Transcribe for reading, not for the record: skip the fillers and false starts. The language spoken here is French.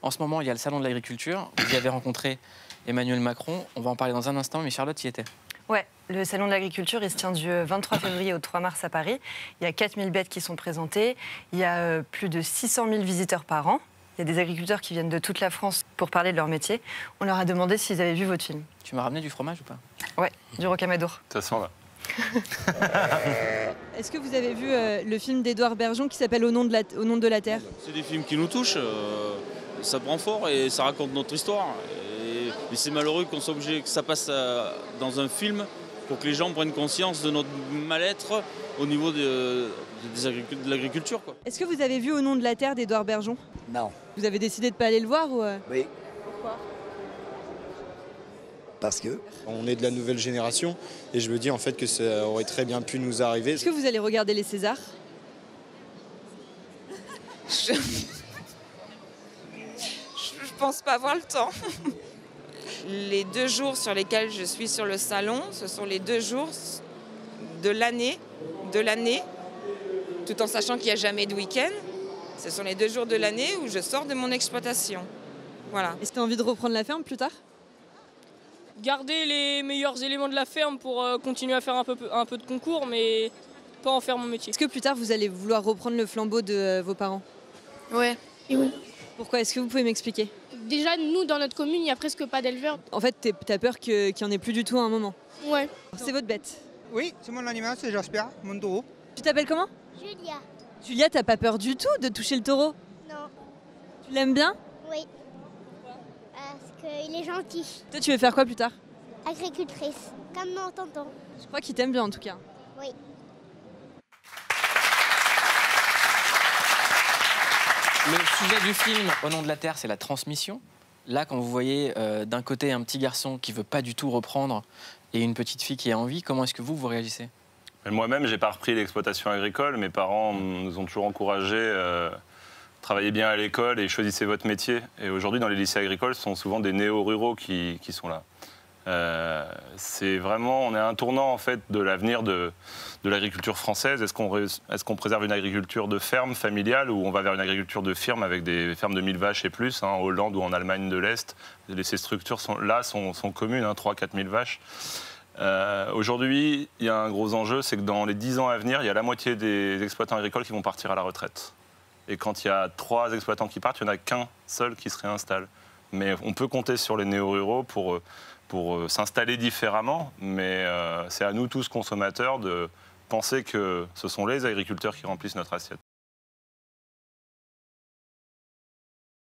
En ce moment, il y a le salon de l'agriculture. Vous y avez rencontré Emmanuel Macron. On va en parler dans un instant, mais Charlotte y était. Ouais, le salon de l'agriculture, il se tient du 23 février au 3 mars à Paris. Il y a 4000 bêtes qui sont présentées. Il y a plus de 600 000 visiteurs par an. Il y a des agriculteurs qui viennent de toute la France pour parler de leur métier. On leur a demandé s'ils avaient vu votre film. Tu m'as ramené du fromage ou pas? Ouais, du rocamadour. Ça sent là. Est-ce que vous avez vu le film d'Édouard Bergeon qui s'appelle Au nom de la Terre? C'est des films qui nous touchent, ça prend fort et ça raconte notre histoire. Et c'est malheureux qu'on soit obligé que ça passe dans un film pour que les gens prennent conscience de notre mal-être au niveau de l'agriculture. Est-ce que vous avez vu Au nom de la Terre d'Édouard Bergeon? Non. Vous avez décidé de pas aller le voir ou Oui. Pourquoi? Parce que on est de la nouvelle génération et je me dis en fait que ça aurait très bien pu nous arriver. Est-ce que vous allez regarder les Césars? Je pense pas avoir le temps. Les 2 jours sur lesquels je suis sur le salon, ce sont les 2 jours de l'année, tout en sachant qu'il n'y a jamais de week-end. Ce sont les 2 jours de l'année où je sors de mon exploitation. Voilà. Est-ce que tu as envie de reprendre la ferme plus tard? Garder les meilleurs éléments de la ferme pour continuer à faire un peu de concours, mais pas en faire mon métier. Est-ce que plus tard, vous allez vouloir reprendre le flambeau de vos parents? Ouais. Et oui. Pourquoi? Est-ce que vous pouvez m'expliquer? Déjà, nous, dans notre commune, il n'y a presque pas d'éleveurs. En fait, t'as peur qu'il n'y en ait plus du tout à un moment? Ouais. C'est votre bête? Oui, c'est mon animal, c'est Jasper, mon taureau. Tu t'appelles comment? Julia. Julia, t'as pas peur du tout de toucher le taureau? Non. Tu l'aimes bien? Oui. Parce qu'il est gentil. Toi, tu veux faire quoi plus tard? Agricultrice, comme mon tonton. Je crois qu'il t'aime bien en tout cas. Oui. Le sujet du film Au nom de la Terre, c'est la transmission. Là, quand vous voyez d'un côté un petit garçon qui veut pas du tout reprendre et une petite fille qui a envie, comment est-ce que vous réagissez? Moi-même, j'ai pas repris l'exploitation agricole. Mes parents nous ont toujours encouragés. Travaillez bien à l'école et choisissez votre métier. Et aujourd'hui, dans les lycées agricoles, ce sont souvent des néo-ruraux qui sont là. C'est vraiment, on est à un tournant en fait de l'avenir de l'agriculture française. Est-ce qu'on préserve une agriculture de ferme familiale ou on va vers une agriculture de firme avec des fermes de 1000 vaches et plus, en Hollande ou en Allemagne de l'Est? Ces structures sont communes, 3-4 000 vaches. Aujourd'hui, il y a un gros enjeu, c'est que dans les 10 ans à venir, il y a la moitié des exploitants agricoles qui vont partir à la retraite. Et quand il y a 3 exploitants qui partent, il n'y en a qu'un seul qui se réinstalle. Mais on peut compter sur les néo-ruraux pour s'installer différemment, mais c'est à nous tous consommateurs de penser que ce sont les agriculteurs qui remplissent notre assiette.